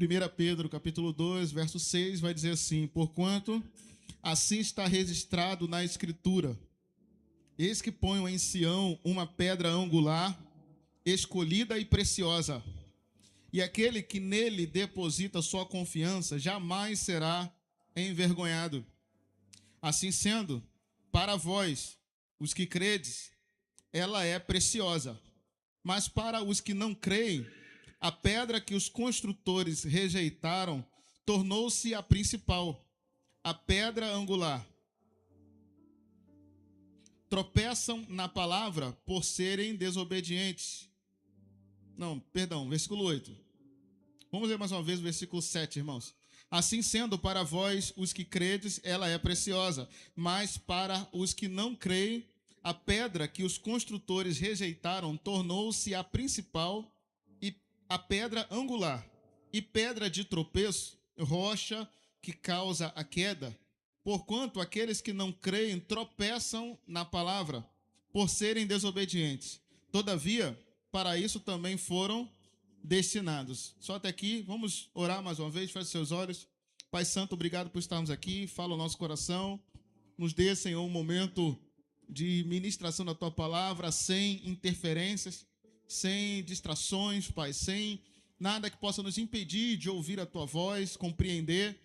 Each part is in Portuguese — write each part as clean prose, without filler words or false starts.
1 Pedro, capítulo 2, verso 6, vai dizer assim: porquanto assim está registrado na Escritura, eis que ponho em Sião uma pedra angular, escolhida e preciosa, e aquele que nele deposita sua confiança jamais será envergonhado. Assim sendo, para vós, os que credes, ela é preciosa, mas para os que não creem, a pedra que os construtores rejeitaram tornou-se a principal, a pedra angular. Tropeçam na palavra por serem desobedientes. Não, perdão, versículo 8. Vamos ler mais uma vez o versículo 7, irmãos. Assim sendo, para vós, os que credes, ela é preciosa, mas para os que não creem, a pedra que os construtores rejeitaram tornou-se a principal, e a pedra angular, e pedra de tropeço, rocha que causa a queda. Porquanto aqueles que não creem tropeçam na palavra, por serem desobedientes. Todavia, para isso também foram destinados. Só até aqui, vamos orar mais uma vez, feche seus olhos. Pai Santo, obrigado por estarmos aqui, fala o nosso coração, nos dê, Senhor, um momento de ministração da Tua palavra, sem interferências, sem distrações, Pai, sem nada que possa nos impedir de ouvir a Tua voz, compreender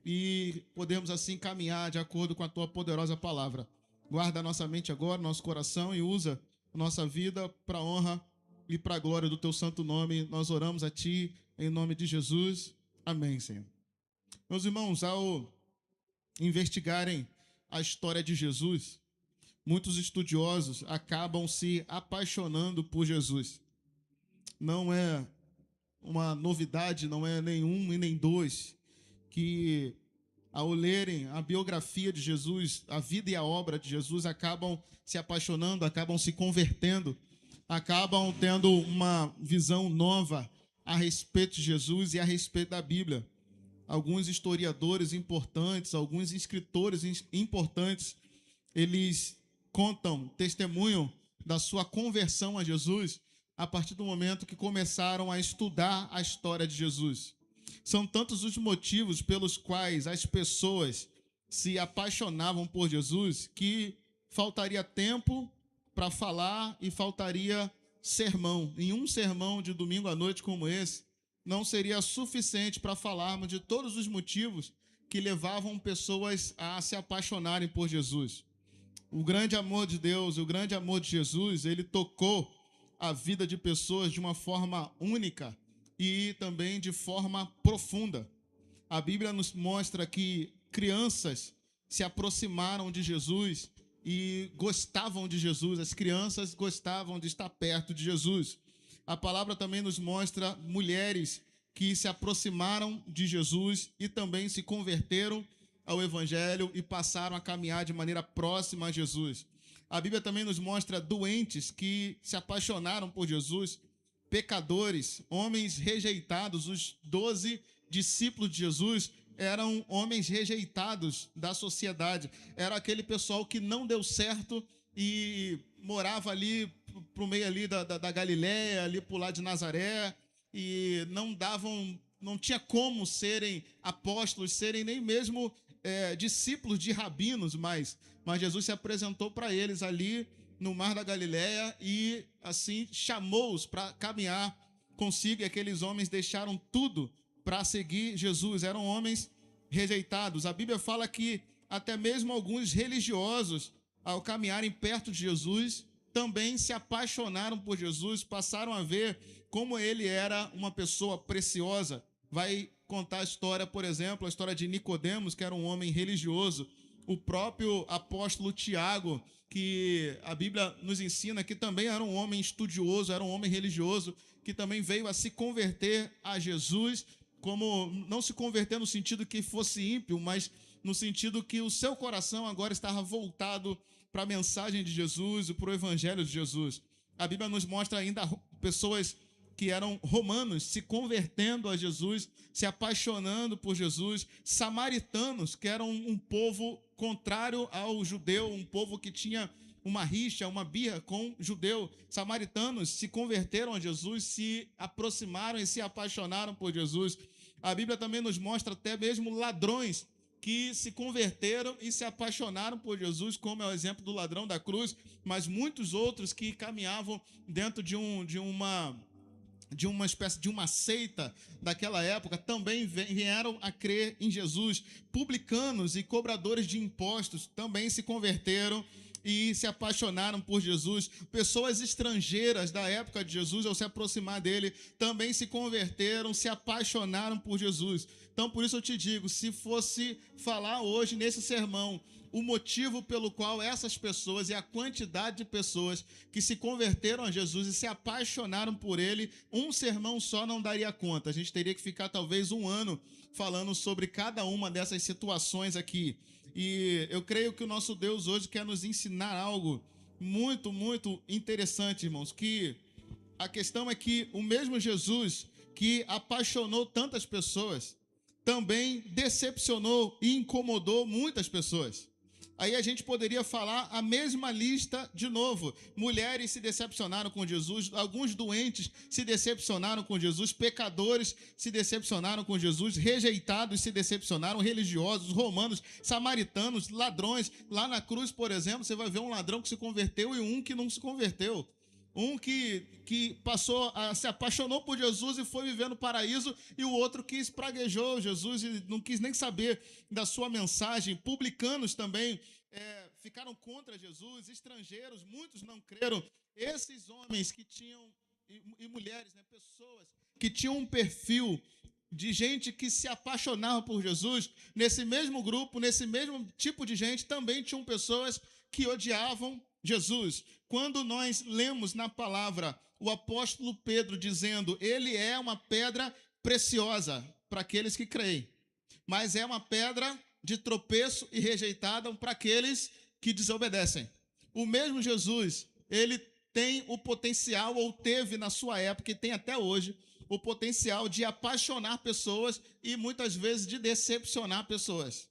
e podermos assim caminhar de acordo com a Tua poderosa palavra. Guarda a nossa mente agora, nosso coração e usa a nossa vida para a honra e para a glória do Teu santo nome. Nós oramos a Ti, em nome de Jesus. Amém, Senhor. Meus irmãos, ao investigarem a história de Jesus, muitos estudiosos acabam se apaixonando por Jesus. Não é uma novidade, não é nenhum e nem dois, que ao lerem a biografia de Jesus, a vida e a obra de Jesus, acabam se apaixonando, acabam se convertendo, acabam tendo uma visão nova a respeito de Jesus e a respeito da Bíblia. Alguns historiadores importantes, alguns escritores importantes, eles contam, testemunham da sua conversão a Jesus a partir do momento que começaram a estudar a história de Jesus. São tantos os motivos pelos quais as pessoas se apaixonavam por Jesus que faltaria tempo para falar e faltaria sermão. Em um sermão de domingo à noite como esse, não seria suficiente para falarmos de todos os motivos que levavam pessoas a se apaixonarem por Jesus. O grande amor de Deus, o grande amor de Jesus, ele tocou a vida de pessoas de uma forma única e também de forma profunda. A Bíblia nos mostra que crianças se aproximaram de Jesus e gostavam de Jesus. As crianças gostavam de estar perto de Jesus. A palavra também nos mostra mulheres que se aproximaram de Jesus e também se converteram ao Evangelho e passaram a caminhar de maneira próxima a Jesus. A Bíblia também nos mostra doentes que se apaixonaram por Jesus, pecadores, homens rejeitados. Os 12 discípulos de Jesus eram homens rejeitados da sociedade. Era aquele pessoal que não deu certo e morava ali para o meio ali da Galileia, ali por lá de Nazaré, e não tinha como serem apóstolos, serem nem mesmo discípulos de rabinos, mas Jesus se apresentou para eles ali no mar da Galileia e assim chamou-os para caminhar consigo, e aqueles homens deixaram tudo para seguir Jesus. Eram homens rejeitados. A Bíblia fala que até mesmo alguns religiosos, ao caminharem perto de Jesus, também se apaixonaram por Jesus, passaram a ver como ele era uma pessoa preciosa. Vai contar a história, por exemplo, a história de Nicodemos, que era um homem religioso. O próprio apóstolo Tiago, que a Bíblia nos ensina que também era um homem estudioso, era um homem religioso, que também veio a se converter a Jesus, como não se converter no sentido que fosse ímpio, mas no sentido que o seu coração agora estava voltado para a mensagem de Jesus e para o evangelho de Jesus. A Bíblia nos mostra ainda pessoas que eram romanos se convertendo a Jesus, se apaixonando por Jesus, samaritanos, que eram um povo contrário ao judeu, um povo que tinha uma rixa, uma birra com judeu. Samaritanos se converteram a Jesus, se aproximaram e se apaixonaram por Jesus. A Bíblia também nos mostra até mesmo ladrões que se converteram e se apaixonaram por Jesus, como é o exemplo do ladrão da cruz, mas muitos outros que caminhavam dentro de uma espécie de uma seita daquela época, também vieram a crer em Jesus. Publicanos e cobradores de impostos também se converteram e se apaixonaram por Jesus. Pessoas estrangeiras da época de Jesus, ao se aproximar dele, também se converteram, se apaixonaram por Jesus. Então, por isso eu te digo, se fosse falar hoje nesse sermão o motivo pelo qual essas pessoas e a quantidade de pessoas que se converteram a Jesus e se apaixonaram por ele, um sermão só não daria conta. A gente teria que ficar talvez um ano falando sobre cada uma dessas situações aqui. E eu creio que o nosso Deus hoje quer nos ensinar algo muito, muito interessante, irmãos, que a questão é que o mesmo Jesus que apaixonou tantas pessoas, também decepcionou e incomodou muitas pessoas. Aí a gente poderia falar a mesma lista de novo. Mulheres se decepcionaram com Jesus, alguns doentes se decepcionaram com Jesus, pecadores se decepcionaram com Jesus, rejeitados se decepcionaram, religiosos, romanos, samaritanos, ladrões. Lá na cruz, por exemplo, você vai ver um ladrão que se converteu e um que não se converteu. Um que passou, se apaixonou por Jesus e foi viver no paraíso, e o outro que espraguejou Jesus e não quis nem saber da sua mensagem. Publicanos também ficaram contra Jesus, estrangeiros, muitos não creram. Esses homens que tinham, e mulheres, né, pessoas que tinham um perfil de gente que se apaixonava por Jesus, nesse mesmo grupo, nesse mesmo tipo de gente, também tinham pessoas que odiavam Jesus. Quando nós lemos na palavra o apóstolo Pedro dizendo, ele é uma pedra preciosa para aqueles que creem, mas é uma pedra de tropeço e rejeitada para aqueles que desobedecem. O mesmo Jesus, ele tem o potencial, ou teve na sua época, e tem até hoje, o potencial de apaixonar pessoas e muitas vezes de decepcionar pessoas.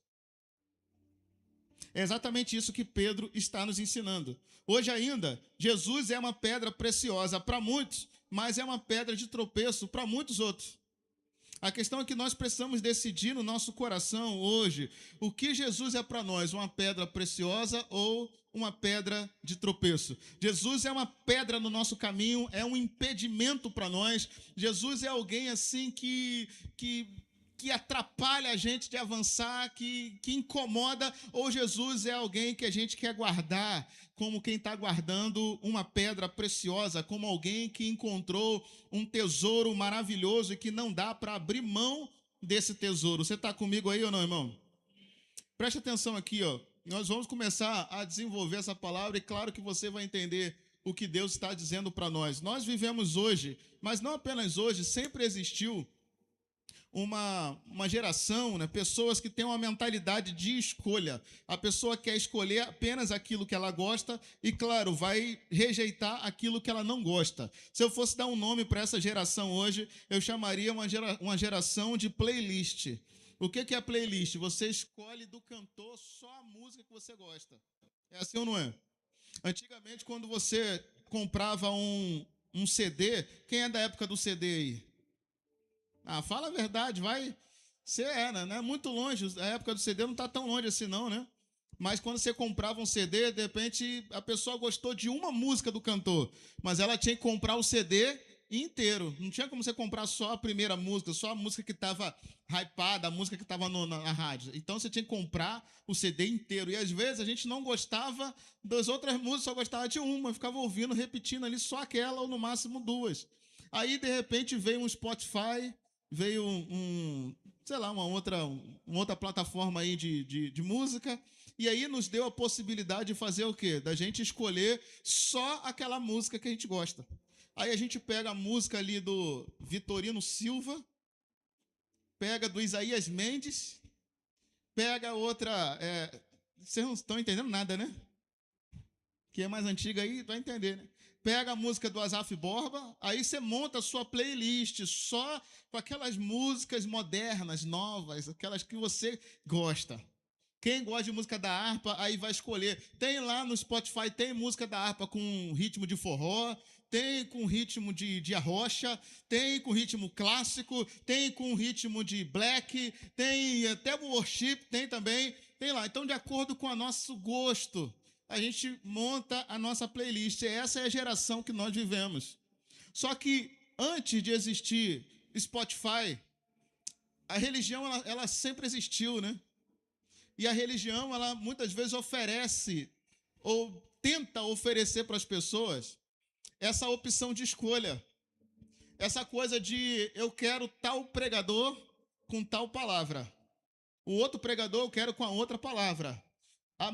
É exatamente isso que Pedro está nos ensinando. Hoje ainda, Jesus é uma pedra preciosa para muitos, mas é uma pedra de tropeço para muitos outros. A questão é que nós precisamos decidir no nosso coração hoje o que Jesus é para nós, uma pedra preciosa ou uma pedra de tropeço. Jesus é uma pedra no nosso caminho, é um impedimento para nós. Jesus é alguém assim que atrapalha a gente de avançar, que incomoda, ou Jesus é alguém que a gente quer guardar, como quem está guardando uma pedra preciosa, como alguém que encontrou um tesouro maravilhoso e que não dá para abrir mão desse tesouro. Você está comigo aí ou não, irmão? Preste atenção aqui, ó. Nós vamos começar a desenvolver essa palavra e claro que você vai entender o que Deus está dizendo para nós. Nós vivemos hoje, mas não apenas hoje, sempre existiu uma geração, né? Pessoas que têm uma mentalidade de escolha. A pessoa quer escolher apenas aquilo que ela gosta e, claro, vai rejeitar aquilo que ela não gosta. Se eu fosse dar um nome para essa geração hoje, eu chamaria uma geração de playlist. O que é playlist? Você escolhe do cantor só a música que você gosta. É assim ou não é? Antigamente, quando você comprava um CD, quem é da época do CD aí? Fala a verdade, vai. Você era, né? Muito longe. A época do CD não está tão longe assim, não, né? Mas quando você comprava um CD, de repente a pessoa gostou de uma música do cantor, mas ela tinha que comprar o CD inteiro. Não tinha como você comprar só a primeira música, só a música que estava hypada, a música que estava na rádio. Então você tinha que comprar o CD inteiro. E às vezes a gente não gostava das outras músicas, só gostava de uma, ficava ouvindo, repetindo ali só aquela ou no máximo duas. Aí de repente veio um Spotify, veio sei lá, uma outra plataforma aí de música, e aí nos deu a possibilidade de fazer o quê? Da gente escolher só aquela música que a gente gosta. Aí a gente pega a música ali do Vitorino Silva, pega do Isaías Mendes, pega outra... vocês não estão entendendo nada, né? Que é mais antiga aí, vai entender, né? Pega a música do Asaf Borba, aí você monta a sua playlist só com aquelas músicas modernas, novas, aquelas que você gosta. Quem gosta de música da harpa, aí vai escolher. Tem lá no Spotify, tem música da harpa com ritmo de forró, tem com ritmo de arrocha, tem com ritmo clássico, tem com ritmo de black, tem até worship, tem também, tem lá. Então, de acordo com o nosso gosto, a gente monta a nossa playlist. Essa é a geração que nós vivemos. Só que antes de existir Spotify, a religião ela sempre existiu, né? E a religião, ela muitas vezes oferece ou tenta oferecer para as pessoas essa opção de escolha. Essa coisa de eu quero tal pregador com tal palavra. O outro pregador eu quero com a outra palavra. A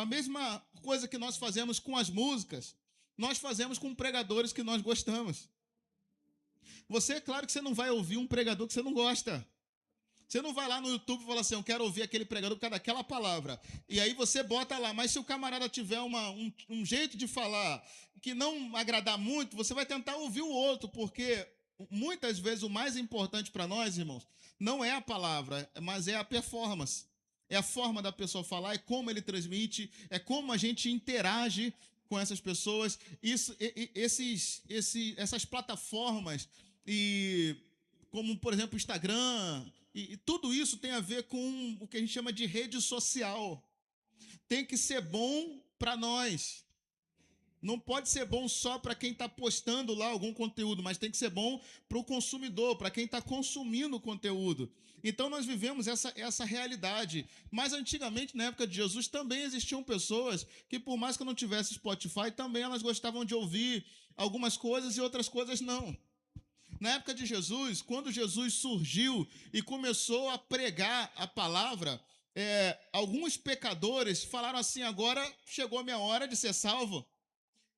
mesma coisa que nós fazemos com as músicas, nós fazemos com pregadores que nós gostamos. Você, claro que você não vai ouvir um pregador que você não gosta. Você não vai lá no YouTube e fala assim, eu quero ouvir aquele pregador por causa daquela palavra. E aí você bota lá, mas se o camarada tiver um jeito de falar que não agradar muito, você vai tentar ouvir o outro, porque muitas vezes o mais importante para nós, irmãos, não é a palavra, mas é a performance. É a forma da pessoa falar, é como ele transmite, é como a gente interage com essas pessoas. Essas plataformas, e como, por exemplo, o Instagram, e tudo isso tem a ver com o que a gente chama de rede social. Tem que ser bom para nós. Não pode ser bom só para quem está postando lá algum conteúdo, mas tem que ser bom para o consumidor, para quem está consumindo o conteúdo. Então, nós vivemos essa realidade. Mas, antigamente, na época de Jesus, também existiam pessoas que, por mais que não tivesse Spotify, também elas gostavam de ouvir algumas coisas e outras coisas não. Na época de Jesus, quando Jesus surgiu e começou a pregar a palavra, alguns pecadores falaram assim, agora chegou a minha hora de ser salvo.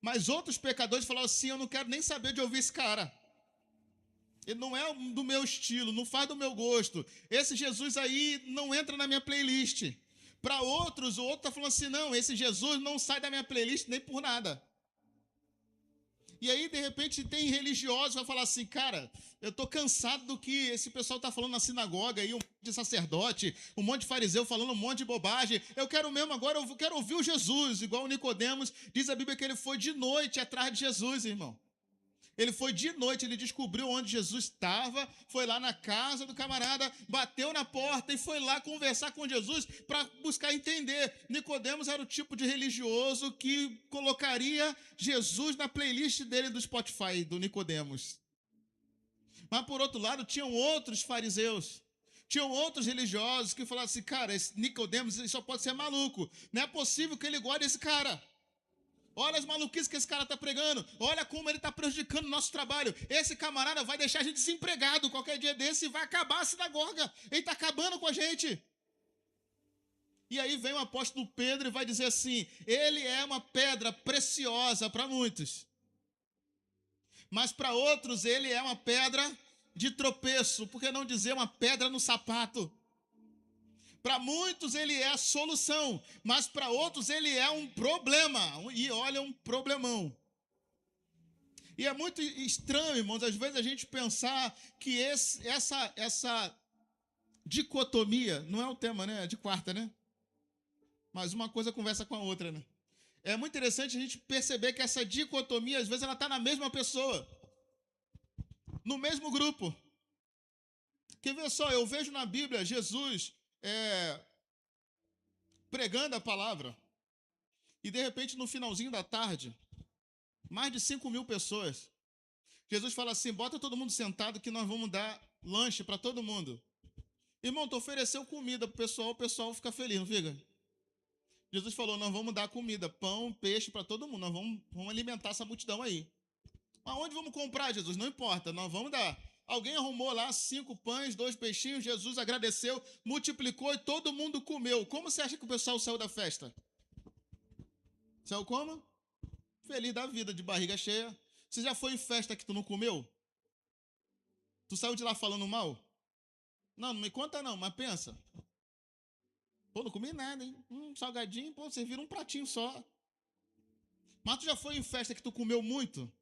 Mas outros pecadores falaram assim, eu não quero nem saber de ouvir esse cara. Ele não é do meu estilo, não faz do meu gosto. Esse Jesus aí não entra na minha playlist. Para outros, o outro está falando assim, não, esse Jesus não sai da minha playlist nem por nada. E aí, de repente, tem religiosos que vai falar assim, cara, eu estou cansado do que esse pessoal está falando na sinagoga, aí, um monte de sacerdote, um monte de fariseu falando um monte de bobagem. Eu quero mesmo agora, eu quero ouvir o Jesus, igual o Nicodemos, diz a Bíblia que ele foi de noite atrás de Jesus, irmão. Ele foi de noite, ele descobriu onde Jesus estava, foi lá na casa do camarada, bateu na porta e foi lá conversar com Jesus para buscar entender. Nicodemos era o tipo de religioso que colocaria Jesus na playlist dele do Spotify, do Nicodemos. Mas, por outro lado, tinham outros fariseus, tinham outros religiosos que falavam assim, cara, esse Nicodemos ele só pode ser maluco, não é possível que ele goste desse cara. Olha as maluquices que esse cara está pregando. Olha como ele está prejudicando o nosso trabalho. Esse camarada vai deixar a gente desempregado qualquer dia desse e vai acabar a sinagoga. Ele está acabando com a gente. E aí vem o apóstolo Pedro e vai dizer assim, ele é uma pedra preciosa para muitos. Mas para outros ele é uma pedra de tropeço. Por que não dizer uma pedra no sapato? Para muitos ele é a solução, mas para outros ele é um problema. E olha, um problemão. E é muito estranho, irmãos, às vezes a gente pensar que essa dicotomia, não é o tema, né? É de quarta, né? Mas uma coisa conversa com a outra, né? É muito interessante a gente perceber que essa dicotomia, às vezes, ela está na mesma pessoa. No mesmo grupo. Quer ver só, eu vejo na Bíblia Jesus pregando a palavra, e de repente no finalzinho da tarde, mais de 5.000 pessoas, Jesus fala assim, bota todo mundo sentado que nós vamos dar lanche para todo mundo. Irmão, tu ofereceu comida pro pessoal, o pessoal fica feliz, não fica? Jesus falou, nós vamos dar comida, pão, peixe para todo mundo, nós vamos alimentar essa multidão aí. Aonde vamos comprar, Jesus? Não importa, nós vamos dar. Alguém arrumou lá 5 pães, 2 peixinhos, Jesus agradeceu, multiplicou e todo mundo comeu. Como você acha que o pessoal saiu da festa? Saiu como? Feliz da vida, de barriga cheia. Você já foi em festa que tu não comeu? Tu saiu de lá falando mal? Não, não me conta não, mas pensa. Pô, não comi nada, hein? Salgadinho, pô, serviram um pratinho só. Mas tu já foi em festa que tu comeu muito?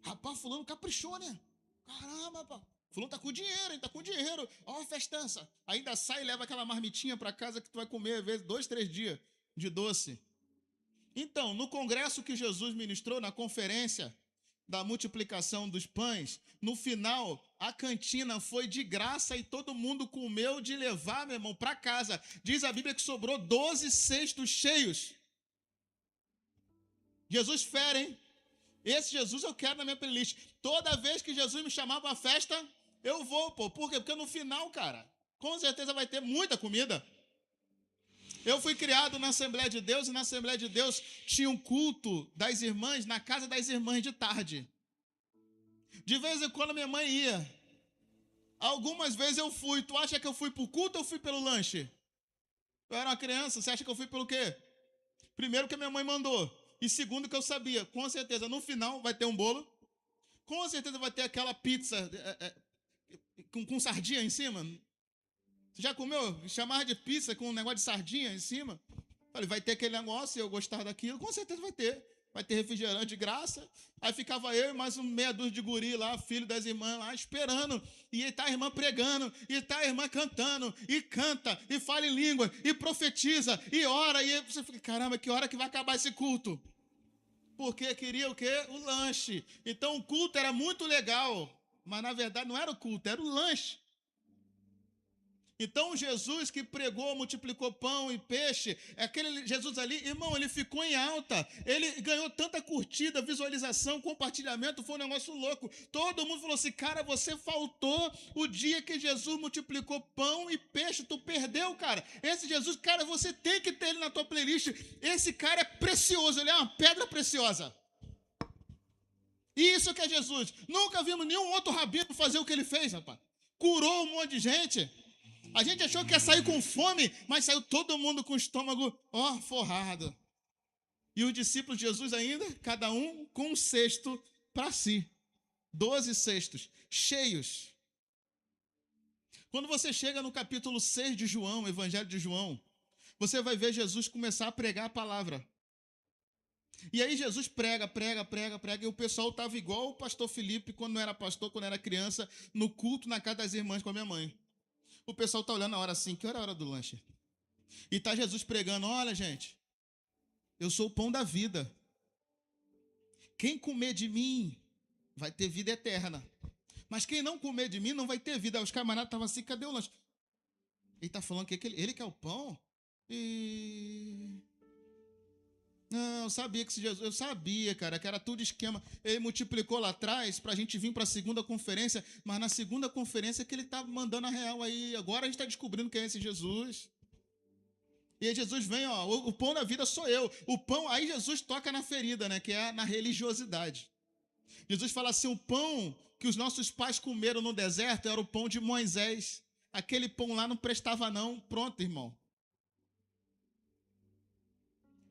Rapaz, fulano caprichou, né? Caramba, rapaz. Fulano tá com dinheiro, hein? Tá com dinheiro. Ó a festança. Ainda sai e leva aquela marmitinha pra casa que tu vai comer, às vezes, 2, 3 dias de doce. Então, no congresso que Jesus ministrou, na conferência da multiplicação dos pães, no final, a cantina foi de graça e todo mundo comeu de levar, meu irmão, para casa. Diz a Bíblia que sobrou 12 cestos cheios. Jesus fera, hein? Esse Jesus eu quero na minha playlist. Toda vez que Jesus me chamar para uma festa, eu vou, pô. Por quê? Porque no final, cara, com certeza vai ter muita comida. Eu fui criado na Assembleia de Deus e na Assembleia de Deus tinha um culto das irmãs na casa das irmãs de tarde. De vez em quando minha mãe ia. Algumas vezes eu fui. Tu acha que eu fui pro culto ou fui pelo lanche? Eu era uma criança, você acha que eu fui pelo quê? Primeiro que a minha mãe mandou. E segundo que eu sabia, com certeza, no final vai ter um bolo. Com certeza vai ter aquela pizza com sardinha em cima. Você já comeu? Chamar de pizza com um negócio de sardinha em cima? Falei, vai ter aquele negócio, eu gostar daquilo, com certeza vai ter. Vai ter refrigerante de graça. Aí ficava eu e mais um meia dúzia de guri lá, filho das irmãs lá, esperando. E aí tá a irmã pregando, e tá a irmã cantando, e canta, e fala em língua, e profetiza, e ora. E aí você fica, caramba, que hora que vai acabar esse culto? Porque queria o quê? O lanche. Então o culto era muito legal, mas na verdade não era o culto, era o lanche. Então, Jesus que pregou, multiplicou pão e peixe, aquele Jesus ali, irmão, ele ficou em alta. Ele ganhou tanta curtida, visualização, compartilhamento, foi um negócio louco. Todo mundo falou assim, cara, você faltou o dia que Jesus multiplicou pão e peixe, tu perdeu, cara. Esse Jesus, cara, você tem que ter ele na tua playlist. Esse cara é precioso, ele é uma pedra preciosa. Isso que é Jesus. Nunca vimos nenhum outro rabino fazer o que ele fez, rapaz. Curou um monte de gente. A gente achou que ia sair com fome, mas saiu todo mundo com o estômago, forrado. E os discípulos de Jesus ainda, cada um com um cesto para si. 12 cestos, cheios. Quando você chega no capítulo 6 de João, Evangelho de João, você vai ver Jesus começar a pregar a palavra. E aí Jesus prega, e o pessoal estava igual o pastor Felipe, quando não era pastor, quando era criança, no culto na casa das irmãs com a minha mãe. O pessoal está olhando a hora assim, que hora é a hora do lanche? E está Jesus pregando, olha gente, eu sou o pão da vida. Quem comer de mim vai ter vida eterna. Mas quem não comer de mim não vai ter vida. Os camaradas estavam assim, cadê o lanche? Ele está falando que ele quer o pão? Não, eu sabia que esse Jesus, eu sabia, cara, que era tudo esquema. Ele multiplicou lá atrás para a gente vir para a segunda conferência, mas na segunda conferência que ele estava mandando a real aí. Agora a gente está descobrindo quem é esse Jesus. E aí Jesus vem, o pão da vida sou eu. O pão, aí Jesus toca na ferida, né, que é na religiosidade. Jesus fala assim, o pão que os nossos pais comeram no deserto era o pão de Moisés. Aquele pão lá não prestava não. Pronto, irmão.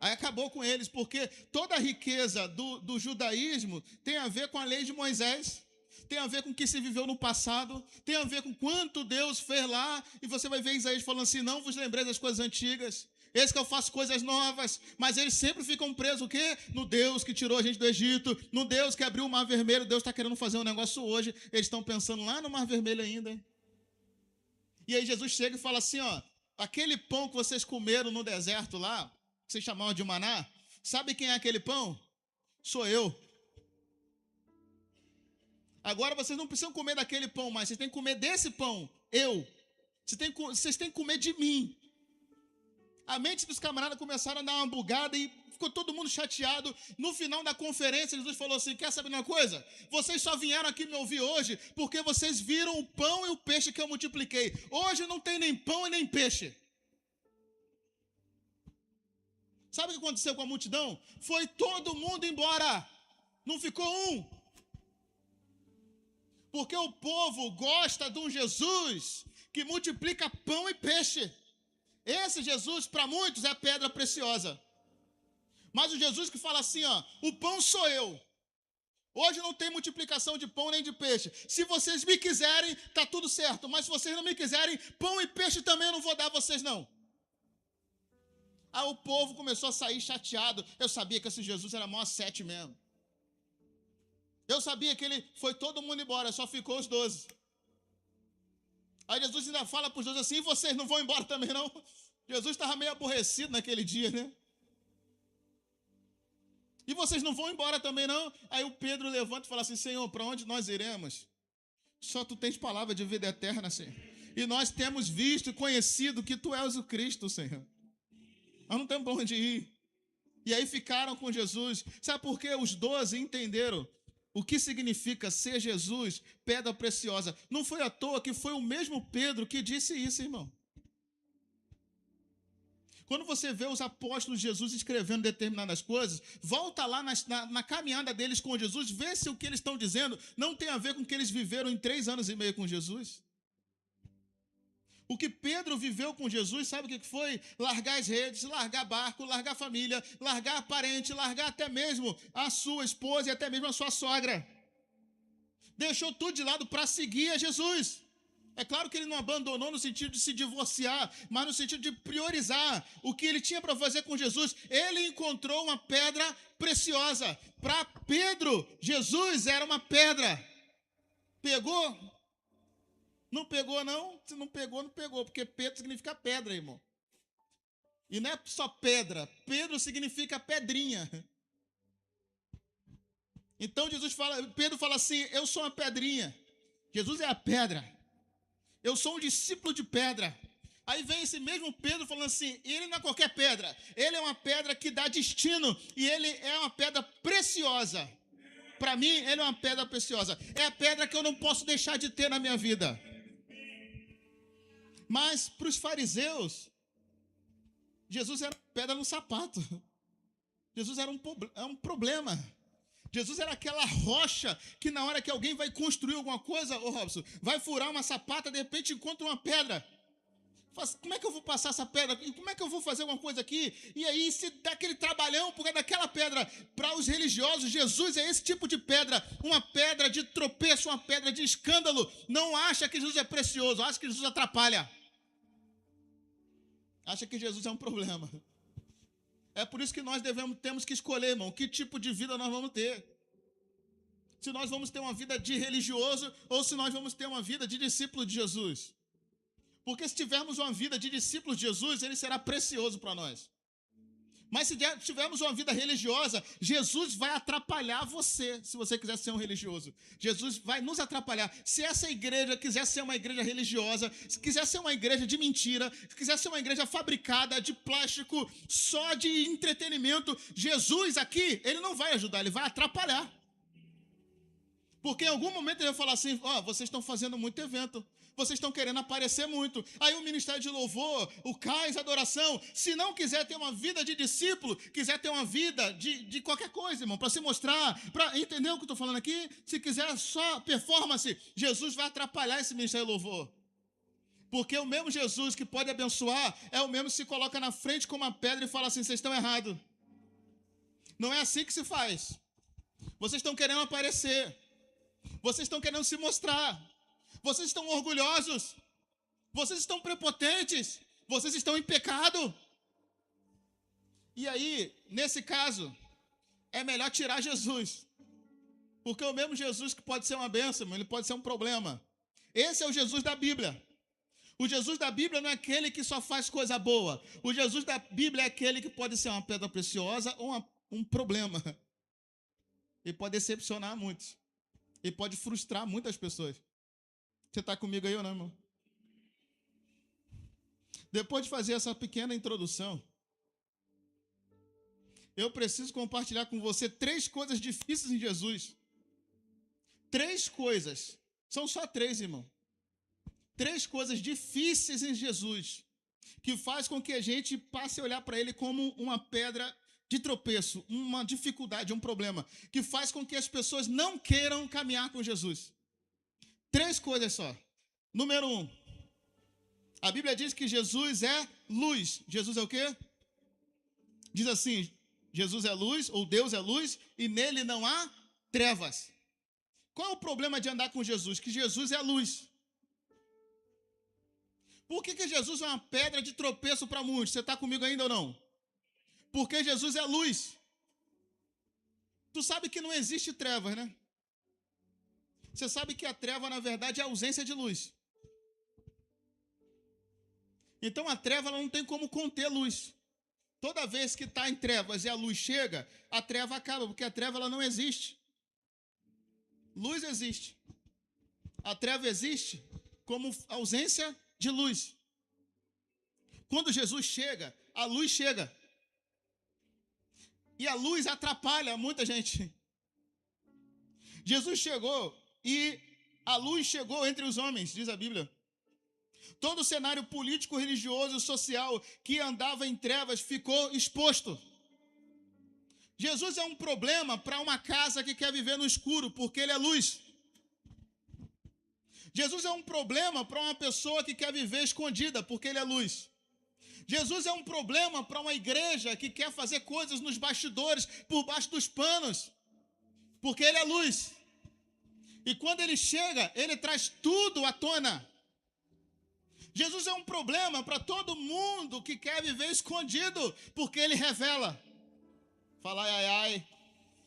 Aí acabou com eles, porque toda a riqueza do judaísmo tem a ver com a lei de Moisés, tem a ver com o que se viveu no passado, tem a ver com quanto Deus fez lá, e você vai ver Isaías falando assim, não vos lembrei das coisas antigas, eis que eu faço coisas novas, mas eles sempre ficam presos, o quê? No Deus que tirou a gente do Egito, no Deus que abriu o Mar Vermelho, Deus está querendo fazer um negócio hoje, eles estão pensando lá no Mar Vermelho ainda. E aí Jesus chega e fala assim, aquele pão que vocês comeram no deserto lá, que vocês chamavam de maná, sabe quem é aquele pão? Sou eu. Agora vocês não precisam comer daquele pão mais, vocês têm que comer desse pão, eu. Vocês têm que comer de mim. A mente dos camaradas começaram a dar uma bugada e ficou todo mundo chateado. No final da conferência, Jesus falou assim, quer saber uma coisa? Vocês só vieram aqui me ouvir hoje porque vocês viram o pão e o peixe que eu multipliquei. Hoje não tem nem pão e nem peixe. Sabe o que aconteceu com a multidão? Foi todo mundo embora. Não ficou um. Porque o povo gosta de um Jesus que multiplica pão e peixe. Esse Jesus, para muitos, é pedra preciosa. Mas o Jesus que fala assim, o pão sou eu. Hoje não tem multiplicação de pão nem de peixe. Se vocês me quiserem, tá tudo certo. Mas se vocês não me quiserem, pão e peixe também eu não vou dar a vocês, não. Aí o povo começou a sair chateado. Eu sabia que esse Jesus era maior 7 mesmo. Eu sabia que ele foi todo mundo embora, só ficou os 12. Aí Jesus ainda fala para os 12 assim, e vocês não vão embora também não? Jesus estava meio aborrecido naquele dia, né? E vocês não vão embora também, não? Aí o Pedro levanta e fala assim, Senhor, para onde nós iremos? Só tu tens palavra de vida eterna, Senhor. E nós temos visto e conhecido que tu és o Cristo, Senhor. Nós não temos para onde ir. E aí ficaram com Jesus. Sabe por quê? Os 12 entenderam o que significa ser Jesus, pedra preciosa. Não foi à toa que foi o mesmo Pedro que disse isso, irmão. Quando você vê os apóstolos de Jesus escrevendo determinadas coisas, volta lá na caminhada deles com Jesus, vê se o que eles estão dizendo não tem a ver com o que eles viveram em 3 anos e meio com Jesus. O que Pedro viveu com Jesus, sabe o que foi? Largar as redes, largar barco, largar família, largar parente, largar até mesmo a sua esposa e até mesmo a sua sogra. Deixou tudo de lado para seguir a Jesus. É claro que ele não abandonou no sentido de se divorciar, mas no sentido de priorizar o que ele tinha para fazer com Jesus. Ele encontrou uma pedra preciosa. Para Pedro, Jesus era uma pedra. Pegou? Não pegou, não? Se não pegou, não pegou, porque Pedro significa pedra, irmão. E não é só pedra. Pedro significa pedrinha. Então Pedro fala assim, eu sou uma pedrinha. Jesus é a pedra. Eu sou um discípulo de pedra. Aí vem esse mesmo Pedro falando assim, ele não é qualquer pedra, ele é uma pedra que dá destino, e ele é uma pedra preciosa. Para mim, ele é uma pedra preciosa. É a pedra que eu não posso deixar de ter na minha vida. Mas para os fariseus, Jesus era pedra no sapato. Jesus era um problema. Jesus era aquela rocha que na hora que alguém vai construir alguma coisa, Robson, vai furar uma sapata, de repente encontra uma pedra. Como é que eu vou passar essa pedra? Como é que eu vou fazer alguma coisa aqui? E aí se dá aquele trabalhão por causa daquela pedra. Para os religiosos, Jesus é esse tipo de pedra. Uma pedra de tropeço, uma pedra de escândalo. Não acha que Jesus é precioso, acha que Jesus atrapalha. Acha que Jesus é um problema. É por isso que nós temos que escolher, irmão, que tipo de vida nós vamos ter. Se nós vamos ter uma vida de religioso ou se nós vamos ter uma vida de discípulo de Jesus. Porque se tivermos uma vida de discípulo de Jesus, ele será precioso para nós. Mas se tivermos uma vida religiosa, Jesus vai atrapalhar você, se você quiser ser um religioso. Jesus vai nos atrapalhar. Se essa igreja quiser ser uma igreja religiosa, se quiser ser uma igreja de mentira, se quiser ser uma igreja fabricada de plástico, só de entretenimento, Jesus aqui, ele não vai ajudar, ele vai atrapalhar. Porque em algum momento ele vai falar assim, vocês estão fazendo muito evento. Vocês estão querendo aparecer muito. Aí o ministério de louvor, o cais, a adoração, se não quiser ter uma vida de discípulo, quiser ter uma vida de qualquer coisa, irmão, para se mostrar, para entender o que eu estou falando aqui, se quiser só performance, Jesus vai atrapalhar esse ministério de louvor. Porque o mesmo Jesus que pode abençoar é o mesmo que se coloca na frente com uma pedra e fala assim, vocês estão errados. Não é assim que se faz. Vocês estão querendo aparecer. Vocês estão querendo se mostrar. Vocês estão orgulhosos. Vocês estão prepotentes. Vocês estão em pecado. E aí, nesse caso, é melhor tirar Jesus. Porque o mesmo Jesus que pode ser uma bênção, ele pode ser um problema. Esse é o Jesus da Bíblia. O Jesus da Bíblia não é aquele que só faz coisa boa. O Jesus da Bíblia é aquele que pode ser uma pedra preciosa ou um problema. Ele pode decepcionar muitos. Ele pode frustrar muitas pessoas. Você está comigo aí ou não, irmão? Depois de fazer essa pequena introdução, eu preciso compartilhar com você 3 coisas difíceis em Jesus. 3 coisas. São só 3, irmão. 3 coisas difíceis em Jesus, que faz com que a gente passe a olhar para ele como uma pedra de tropeço, uma dificuldade, um problema, que faz com que as pessoas não queiram caminhar com Jesus. 3 coisas só. Número 1. A Bíblia diz que Jesus é luz. Jesus é o quê? Diz assim, Jesus é luz, ou Deus é luz, e nele não há trevas. Qual é o problema de andar com Jesus? Que Jesus é luz. Por que Jesus é uma pedra de tropeço para muitos? Você está comigo ainda ou não? Porque Jesus é luz. Tu sabe que não existe trevas, né? Você sabe que a treva, na verdade, é a ausência de luz. Então, a treva ela não tem como conter luz. Toda vez que está em trevas e a luz chega, a treva acaba, porque a treva ela não existe. Luz existe. A treva existe como ausência de luz. Quando Jesus chega, a luz chega. E a luz atrapalha muita gente. Jesus chegou e a luz chegou entre os homens, diz a Bíblia. Todo o cenário político, religioso e social que andava em trevas ficou exposto. Jesus é um problema para uma casa que quer viver no escuro, porque ele é luz. Jesus é um problema para uma pessoa que quer viver escondida, porque ele é luz. Jesus é um problema para uma igreja que quer fazer coisas nos bastidores, por baixo dos panos, porque ele é luz. E quando ele chega, ele traz tudo à tona. Jesus é um problema para todo mundo que quer viver escondido, porque ele revela. Fala, ai, ai, ai.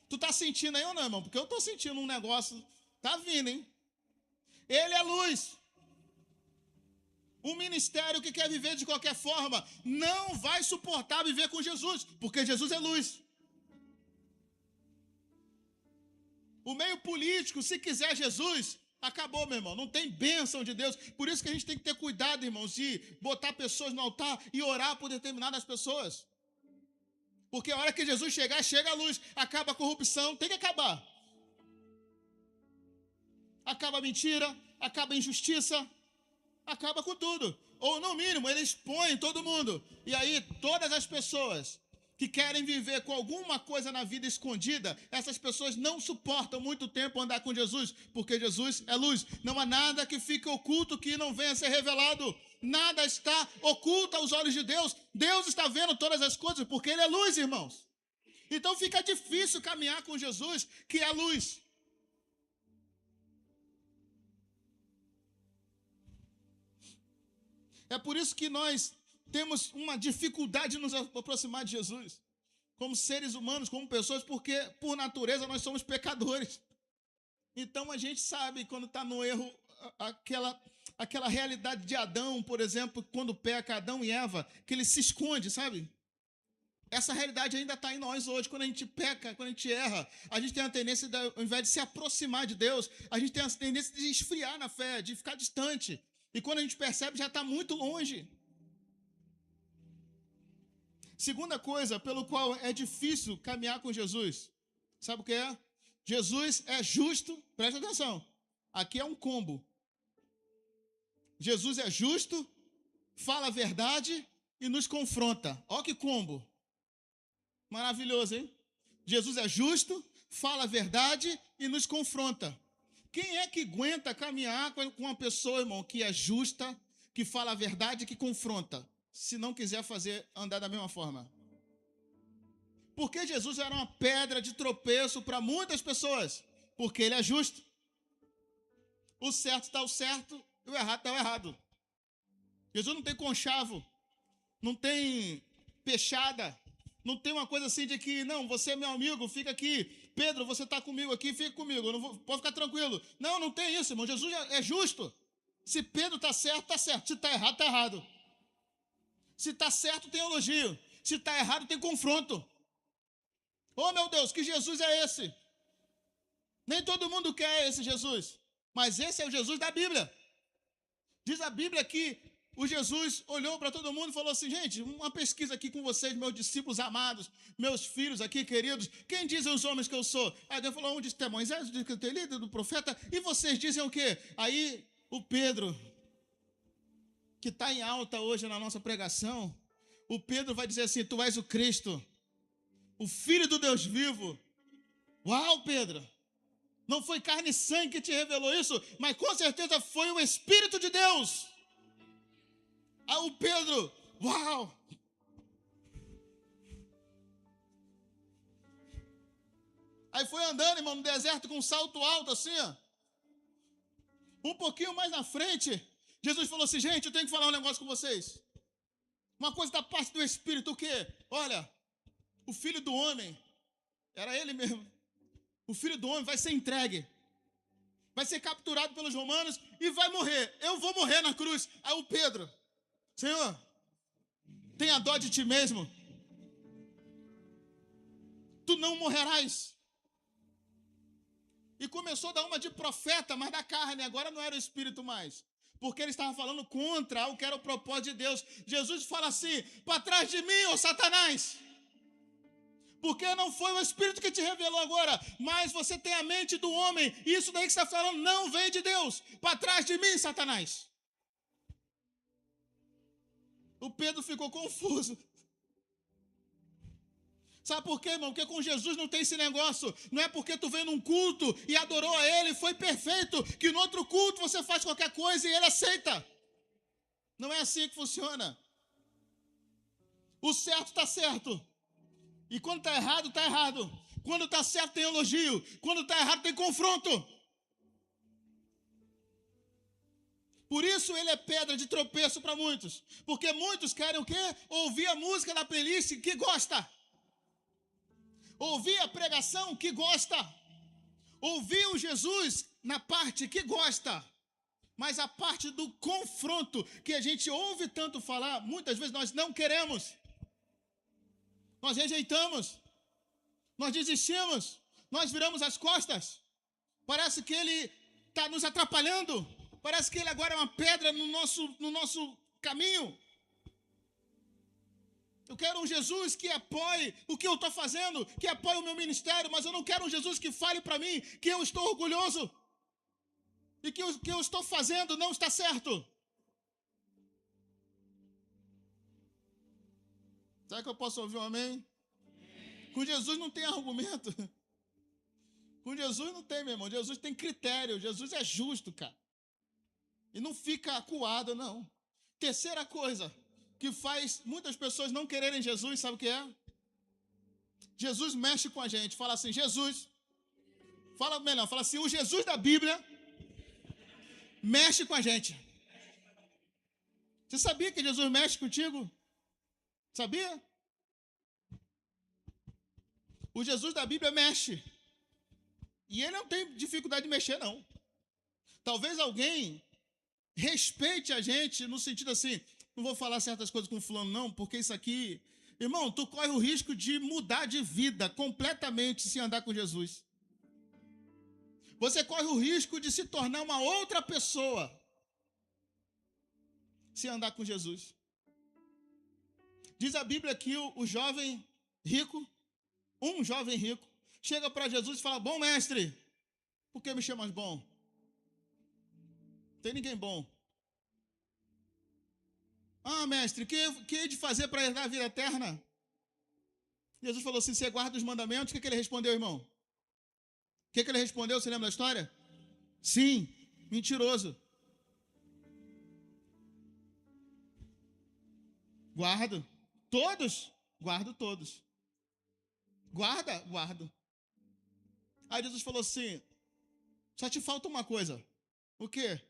Tu tá sentindo aí ou não, irmão? Porque eu tô sentindo um negócio, tá vindo, hein? Ele é luz. Um ministério que quer viver de qualquer forma não vai suportar viver com Jesus, porque Jesus é luz. O meio político, se quiser Jesus, acabou, meu irmão. Não tem bênção de Deus. Por isso que a gente tem que ter cuidado, irmãos, de botar pessoas no altar e orar por determinadas pessoas. Porque a hora que Jesus chegar, chega a luz. Acaba a corrupção, tem que acabar. Acaba a mentira, acaba a injustiça, acaba com tudo. Ou, no mínimo, ele expõe todo mundo. E aí, todas as pessoas que querem viver com alguma coisa na vida escondida, essas pessoas não suportam muito tempo andar com Jesus, porque Jesus é luz. Não há nada que fique oculto que não venha a ser revelado. Nada está oculto aos olhos de Deus. Deus está vendo todas as coisas, porque ele é luz, irmãos. Então fica difícil caminhar com Jesus, que é luz. É por isso que nós temos uma dificuldade de nos aproximar de Jesus, como seres humanos, como pessoas, porque por natureza nós somos pecadores. Então a gente sabe quando está no erro, aquela realidade de Adão, por exemplo, quando peca Adão e Eva, que ele se esconde, sabe? Essa realidade ainda está em nós hoje. Quando a gente peca, quando a gente erra, a gente tem a tendência, ao invés de se aproximar de Deus, a gente tem a tendência de esfriar na fé, de ficar distante. E quando a gente percebe, já está muito longe. Segunda coisa pelo qual é difícil caminhar com Jesus, sabe o que é? Jesus é justo, presta atenção, aqui é um combo. Jesus é justo, fala a verdade e nos confronta. Olha que combo. Maravilhoso, hein? Jesus é justo, fala a verdade e nos confronta. Quem é que aguenta caminhar com uma pessoa, irmão, que é justa, que fala a verdade e que confronta, se não quiser andar da mesma forma? Porque Jesus era uma pedra de tropeço para muitas pessoas, porque ele é justo. O certo está o certo e o errado está o errado. Jesus não tem conchavo, não tem peixada, não tem uma coisa assim de que, não, você é meu amigo, fica aqui. Pedro, você está comigo aqui, fica comigo, pode ficar tranquilo. Não, não tem isso, irmão. Jesus é justo. Se Pedro está certo, está certo. Se está errado, está errado. Se está certo, tem elogio. Se está errado, tem confronto. Oh, meu Deus, que Jesus é esse? Nem todo mundo quer esse Jesus, mas esse é o Jesus da Bíblia. Diz a Bíblia que o Jesus olhou para todo mundo e falou assim, gente, uma pesquisa aqui com vocês, meus discípulos amados, meus filhos aqui, queridos, quem dizem os homens que eu sou? Aí Deus falou, um diz que é Moisés, outro diz que é líder do profeta, e vocês dizem o quê? Aí o Pedro, que está em alta hoje na nossa pregação, o Pedro vai dizer assim, tu és o Cristo, o Filho do Deus vivo. Uau, Pedro! Não foi carne e sangue que te revelou isso, mas com certeza foi o Espírito de Deus. Aí o Pedro, uau! Aí foi andando, irmão, no deserto com um salto alto assim, ó. Um pouquinho mais na frente, Jesus falou assim, gente, eu tenho que falar um negócio com vocês. Uma coisa da parte do Espírito, o quê? Olha, o Filho do Homem, era ele mesmo. O Filho do Homem vai ser entregue. Vai ser capturado pelos romanos e vai morrer. Eu vou morrer na cruz. Aí o Pedro, Senhor, tenha dó de ti mesmo. tu não morrerás. E começou a dar uma de profeta, mas da carne, agora não era o espírito mais. Porque ele estava falando contra o que era o propósito de Deus. Jesus fala assim, para trás de mim, ô Satanás. Porque não foi o Espírito que te revelou agora, mas você tem a mente do homem. Isso daí que você está falando não vem de Deus. Para trás de mim, Satanás. O Pedro ficou confuso. Sabe por quê, irmão? Porque com Jesus não tem esse negócio. Não é porque tu veio num culto e adorou a Ele, foi perfeito, que no outro culto você faz qualquer coisa e Ele aceita. Não é assim que funciona. O certo está certo. E quando está errado, está errado. Quando está certo, tem elogio. Quando está errado, tem confronto. Por isso ele é pedra de tropeço para muitos. Porque muitos querem o quê? Ouvir a música da playlist que gosta. Ouvir a pregação que gosta. Ouvir o Jesus na parte que gosta. Mas a parte do confronto, que a gente ouve tanto falar, muitas vezes nós não queremos. Nós rejeitamos, nós desistimos, nós viramos as costas. Parece que ele está nos atrapalhando. Parece que ele agora é uma pedra no nosso caminho. Eu quero um Jesus que apoie o que eu estou fazendo, que apoie o meu ministério, mas eu não quero um Jesus que fale para mim que eu estou orgulhoso e que o que eu estou fazendo não está certo. Será que eu posso ouvir um amém? Com Jesus não tem argumento. Com Jesus não tem, meu irmão. Jesus tem critério. Jesus é justo, cara. E não fica acuado, não. Terceira coisa que faz muitas pessoas não quererem Jesus, sabe o que é? Jesus mexe com a gente. Fala assim, Jesus. Fala melhor, fala assim, o Jesus da Bíblia mexe com a gente. Você sabia que Jesus mexe contigo? Sabia? O Jesus da Bíblia mexe. E ele não tem dificuldade de mexer, não. Talvez alguém respeite a gente no sentido assim, não vou falar certas coisas com fulano, não, porque isso aqui... Irmão, tu corre o risco de mudar de vida completamente se andar com Jesus. Você corre o risco de se tornar uma outra pessoa se andar com Jesus. Diz a Bíblia que o jovem rico, um jovem rico, chega para Jesus e fala, bom mestre, por que me chamas bom? Não tem ninguém bom. Ah, mestre, que hei de fazer para herdar a vida eterna? Jesus falou assim, você guarda os mandamentos? O que ele respondeu, irmão? O que ele respondeu, você lembra da história? Sim, mentiroso. Guardo. Todos? Guardo todos. Guarda? Guardo. Aí Jesus falou assim, só te falta uma coisa. O quê?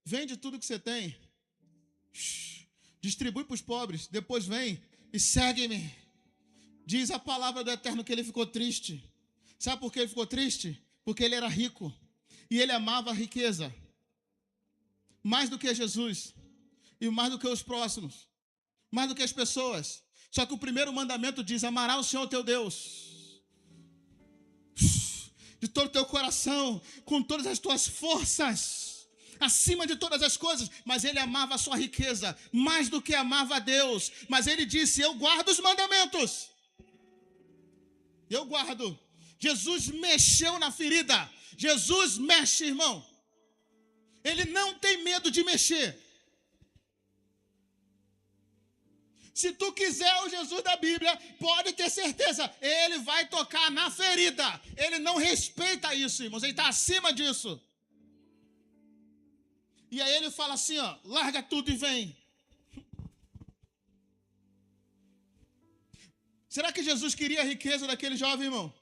Vende tudo que você tem. Distribui para os pobres. Depois vem e segue-me. Diz a palavra do Eterno que ele ficou triste. Sabe por que ele ficou triste? Porque ele era rico. E ele amava a riqueza. Mais do que Jesus. E mais do que os próximos. Mais do que as pessoas. Só que o primeiro mandamento diz, amarás o Senhor teu Deus. De todo o teu coração, com todas as tuas forças, acima de todas as coisas. Mas ele amava a sua riqueza, mais do que amava a Deus. Mas ele disse, eu guardo os mandamentos. Eu guardo. Jesus mexeu na ferida. Jesus mexe, irmão. Ele não tem medo de mexer. Se tu quiser o Jesus da Bíblia, pode ter certeza, ele vai tocar na ferida. Ele não respeita isso, irmãos, ele está acima disso. E aí ele fala assim, ó, larga tudo e vem. Será que Jesus queria a riqueza daquele jovem, irmão?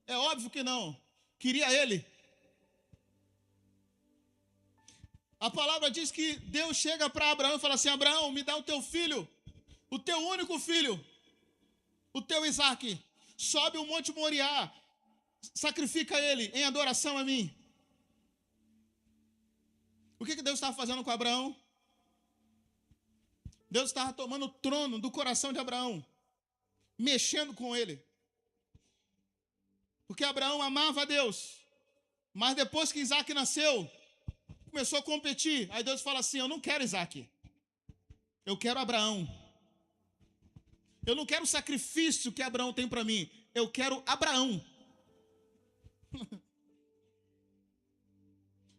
É óbvio que não. Queria ele. A palavra diz que Deus chega para Abraão e fala assim, Abraão, me dá o teu filho. O teu único filho, o teu Isaque, sobe o Monte Moriá, sacrifica ele em adoração a mim. O que Deus estava fazendo com Abraão? Deus estava tomando o trono do coração de Abraão, mexendo com ele. Porque Abraão amava a Deus. Mas depois que Isaac nasceu, começou a competir. Aí Deus fala assim, eu não quero Isaac. Eu quero Abraão. Eu não quero o sacrifício que Abraão tem para mim. Eu quero Abraão.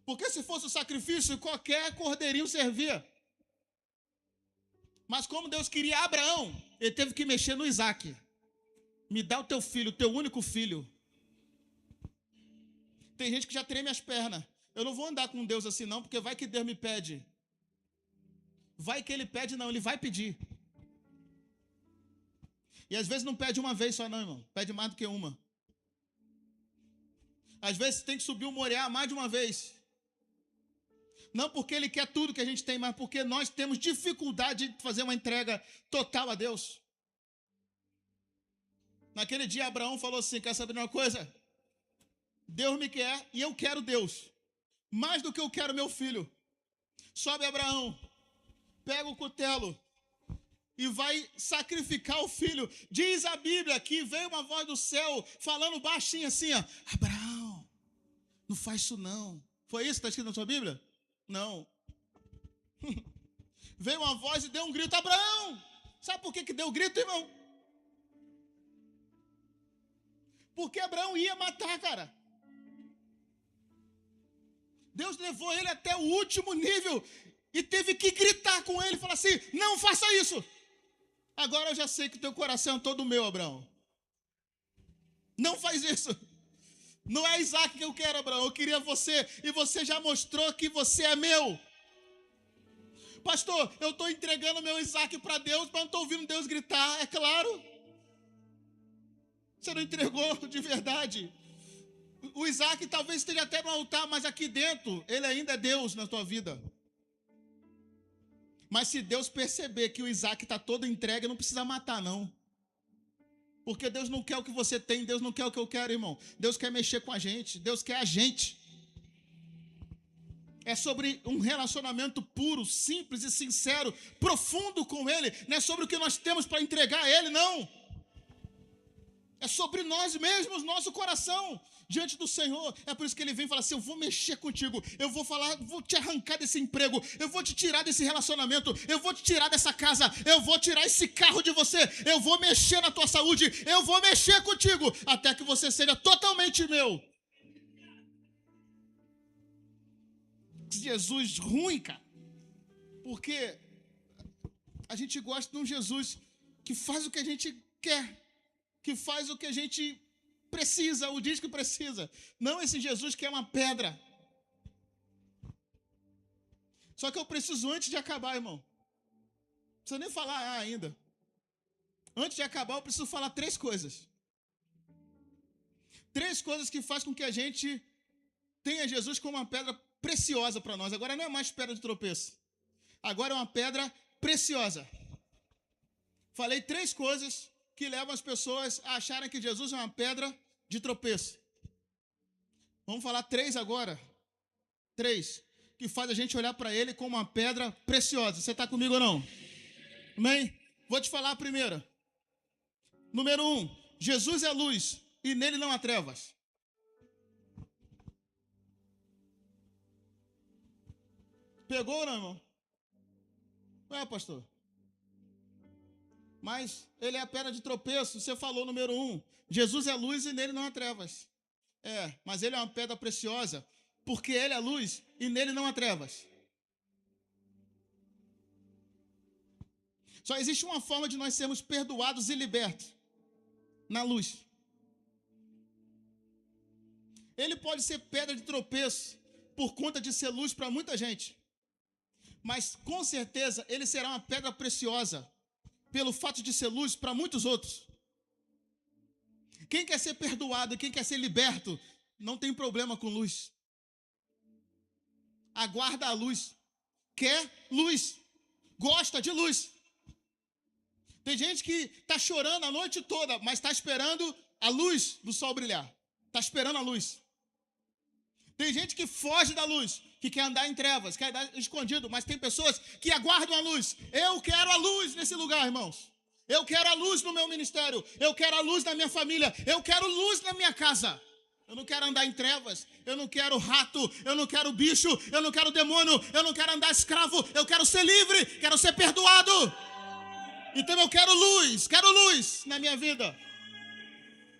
Porque se fosse o sacrifício, qualquer cordeirinho servia. Mas como Deus queria Abraão, ele teve que mexer no Isaac. Me dá o teu filho, o teu único filho. Tem gente que já treme as pernas. Eu não vou andar com Deus assim não, porque vai que Deus me pede. Vai que ele pede não, ele vai pedir. E às vezes não pede uma vez só não, irmão. Pede mais do que uma. Às vezes tem que subir o Moriá mais de uma vez. Não porque ele quer tudo que a gente tem, mas porque nós temos dificuldade de fazer uma entrega total a Deus. Naquele dia Abraão falou assim, quer saber de uma coisa? Deus me quer e eu quero Deus. Mais do que eu quero meu filho. Sobe Abraão, pega o cutelo e vai sacrificar o filho. Diz a Bíblia que veio uma voz do céu falando baixinho assim, ó, Abraão, não faz isso não. Foi isso que está escrito na sua Bíblia? Não. Veio uma voz e deu um grito, Abraão! Sabe por que deu o grito, irmão? Porque Abraão ia matar, cara. Deus levou ele até o último nível e teve que gritar com ele e falar assim, não faça isso. Agora eu já sei que o teu coração é todo meu, Abraão. Não faz isso. Não é Isaac que eu quero, Abraão. Eu queria você. E você já mostrou que você é meu. Pastor, eu estou entregando meu Isaac para Deus, mas não estou ouvindo Deus gritar. É claro. Você não entregou de verdade. O Isaac talvez esteja até no altar, mas aqui dentro, ele ainda é Deus na tua vida. Mas se Deus perceber que o Isaac está todo entregue, não precisa matar, não. Porque Deus não quer o que você tem, Deus não quer o que eu quero, irmão. Deus quer mexer com a gente, Deus quer a gente. É sobre um relacionamento puro, simples e sincero, profundo com Ele. Não é sobre o que nós temos para entregar a Ele, não. É sobre nós mesmos, nosso coração, diante do Senhor. É por isso que Ele vem e fala assim, eu vou mexer contigo, eu vou falar, vou te arrancar desse emprego, eu vou te tirar desse relacionamento, eu vou te tirar dessa casa, eu vou tirar esse carro de você, eu vou mexer na tua saúde, eu vou mexer contigo, até que você seja totalmente meu. Jesus ruim, cara, porque a gente gosta de um Jesus que faz o que a gente quer, que faz o que a gente precisa, ou diz que precisa. Não esse Jesus que é uma pedra. Só que eu preciso, antes de acabar, irmão, não precisa nem falar ainda. Antes de acabar, eu preciso falar 3 coisas. 3 coisas que fazem com que a gente tenha Jesus como uma pedra preciosa para nós. Agora não é mais pedra de tropeço. Agora é uma pedra preciosa. Falei 3 coisas que levam as pessoas a acharem que Jesus é uma pedra de tropeço. Vamos falar 3 agora. 3, que faz a gente olhar para Ele como uma pedra preciosa. Você está comigo ou não? Amém? Vou te falar a primeira. Número 1, Jesus é luz e nele não há trevas. Pegou ou não, irmão? Não é, pastor? Mas ele é a pedra de tropeço. Você falou número 1. Jesus é luz e nele não há trevas. Mas ele é uma pedra preciosa, porque ele é luz e nele não há trevas. Só existe uma forma de nós sermos perdoados e libertos. Na luz. Ele pode ser pedra de tropeço por conta de ser luz para muita gente. Mas com certeza ele será uma pedra preciosa pelo fato de ser luz para muitos outros. Quem quer ser perdoado, quem quer ser liberto, não tem problema com luz. Aguarda a luz. Quer luz. Gosta de luz. Tem gente que está chorando a noite toda, mas está esperando a luz do sol brilhar. Está esperando a luz. Tem gente que foge da luz, que quer andar em trevas, quer andar escondido, mas tem pessoas que aguardam a luz. Eu quero a luz nesse lugar, irmãos. Eu quero a luz no meu ministério. Eu quero a luz na minha família. Eu quero luz na minha casa. Eu não quero andar em trevas. Eu não quero rato. Eu não quero bicho. Eu não quero demônio. Eu não quero andar escravo. Eu quero ser livre. Quero ser perdoado. Então eu quero luz. Quero luz na minha vida.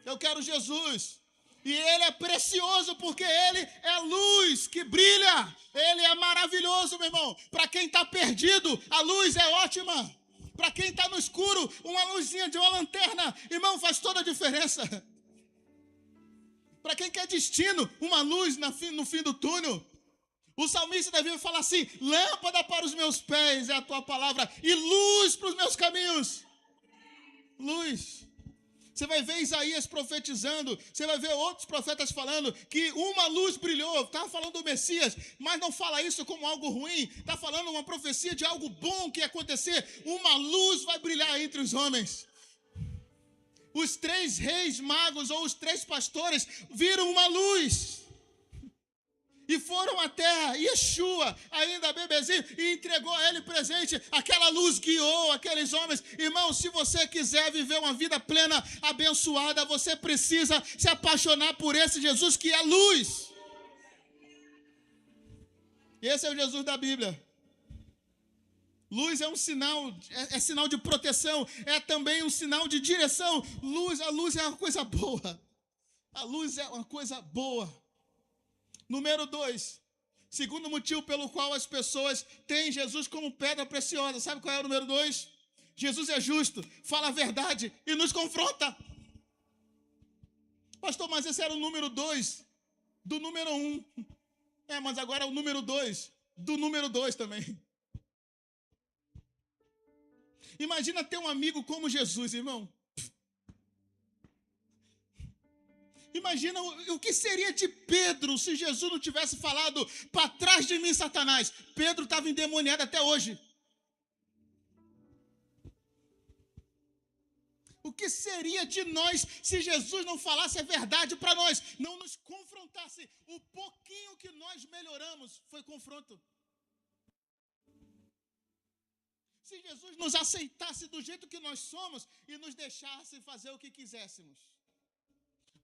Eu quero Jesus. E Ele é precioso porque Ele é luz que brilha. Ele é maravilhoso, meu irmão. Para quem está perdido, a luz é ótima. Para quem está no escuro, uma luzinha de uma lanterna, irmão, faz toda a diferença. Para quem quer destino, uma luz no fim do túnel. O salmista Davi fala assim: lâmpada para os meus pés é a tua palavra e luz para os meus caminhos. Luz. Você vai ver Isaías profetizando, você vai ver outros profetas falando que uma luz brilhou. Estava falando do Messias, mas não fala isso como algo ruim. Está falando uma profecia de algo bom que ia acontecer. Uma luz vai brilhar entre os homens. Os 3 reis magos ou os 3 pastores viram uma luz. E foram à terra, Yeshua, ainda bebezinho, e entregou a ele presente. Aquela luz guiou aqueles homens. Irmão, se você quiser viver uma vida plena, abençoada, você precisa se apaixonar por esse Jesus que é luz. Esse é o Jesus da Bíblia. Luz é um sinal, é sinal de proteção, é também um sinal de direção. A luz é uma coisa boa. A luz é uma coisa boa. Número 2, segundo motivo pelo qual as pessoas têm Jesus como pedra preciosa. Sabe qual é o número 2? Jesus é justo, fala a verdade e nos confronta. Pastor, mas esse era o número 2 do número 1. Mas agora é o número 2 do número 2 também. Imagina ter um amigo como Jesus, irmão. Imagina o que seria de Pedro se Jesus não tivesse falado: para trás de mim, Satanás. Pedro estava endemoniado até hoje. O que seria de nós se Jesus não falasse a verdade para nós, não nos confrontasse? O pouquinho que nós melhoramos foi confronto. Se Jesus nos aceitasse do jeito que nós somos e nos deixasse fazer o que quiséssemos.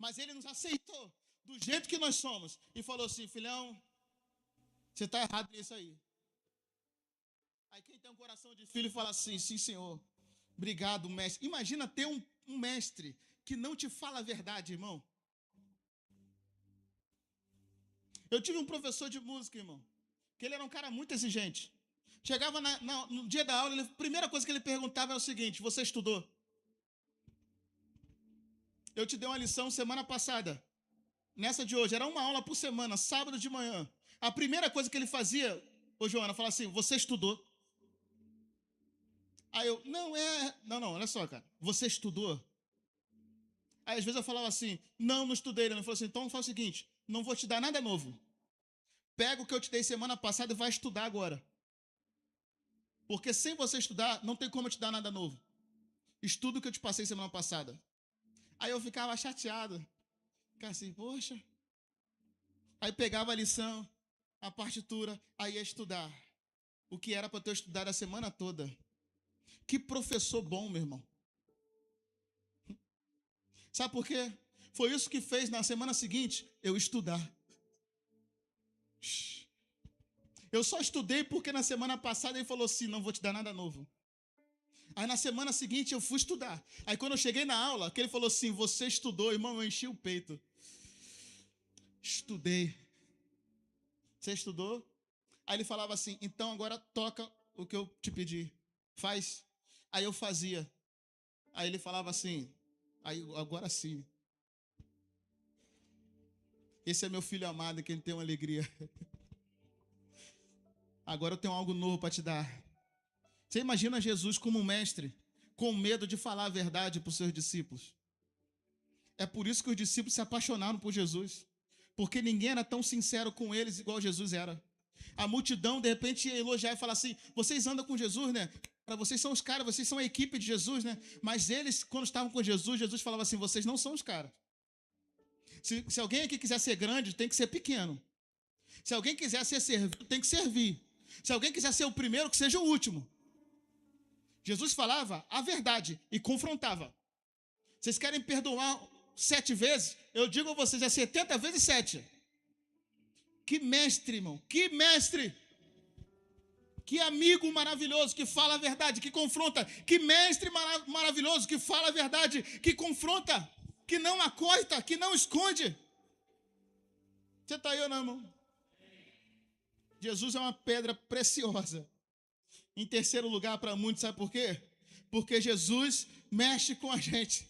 Mas Ele nos aceitou do jeito que nós somos e falou assim: filhão, você está errado nisso aí. Aí quem tem um coração de filho fala assim: sim, Senhor, obrigado, mestre. Imagina ter um mestre que não te fala a verdade, irmão. Eu tive um professor de música, irmão, que ele era um cara muito exigente. Chegava no dia da aula, a primeira coisa que ele perguntava é o seguinte: você estudou? Eu te dei uma lição semana passada. Nessa de hoje, era uma aula por semana, sábado de manhã. A primeira coisa que ele fazia, Joana, falava assim: você estudou? Aí eu, não, olha só, cara, você estudou? Aí às vezes eu falava assim: não estudei. Ele falou assim: então faz o seguinte, não vou te dar nada novo. Pega o que eu te dei semana passada e vai estudar agora. Porque sem você estudar, não tem como eu te dar nada novo. Estuda o que eu te passei semana passada. Aí eu ficava chateado. Ficava assim, poxa. Aí pegava a lição, a partitura, aí ia estudar. O que era para eu ter estudado a semana toda. Que professor bom, meu irmão. Sabe por quê? Foi isso que fez na semana seguinte eu estudar. Eu só estudei porque na semana passada ele falou assim: não vou te dar nada novo. Aí na semana seguinte eu fui estudar. Aí quando eu cheguei na aula, que ele falou assim: você estudou, irmão, eu enchi o peito. Estudei. Você estudou? Aí ele falava assim: então agora toca o que eu te pedi. Faz. Aí eu fazia. Aí ele falava assim: aí agora sim. Esse é meu filho amado, que ele tem uma alegria. Agora eu tenho algo novo para te dar. Você imagina Jesus como um mestre, com medo de falar a verdade para os seus discípulos. É por isso que os discípulos se apaixonaram por Jesus. Porque ninguém era tão sincero com eles igual Jesus era. A multidão, de repente, ia elogiar e falar assim: vocês andam com Jesus, né? Para vocês são os caras, vocês são a equipe de Jesus, né? Mas eles, quando estavam com Jesus, Jesus falava assim: vocês não são os caras. Se alguém aqui quiser ser grande, tem que ser pequeno. Se alguém quiser ser servido, tem que servir. Se alguém quiser ser o primeiro, que seja o último. Jesus falava a verdade e confrontava. Vocês querem perdoar 7 vezes? Eu digo a vocês, é 70 vezes 7. Que mestre, irmão, que mestre. Que amigo maravilhoso que fala a verdade, que confronta. Que mestre maravilhoso que fala a verdade, que confronta, que não acoita, que não esconde. Você está aí ou não, irmão? Jesus é uma pedra preciosa. Em terceiro lugar para muitos, sabe por quê? Porque Jesus mexe com a gente.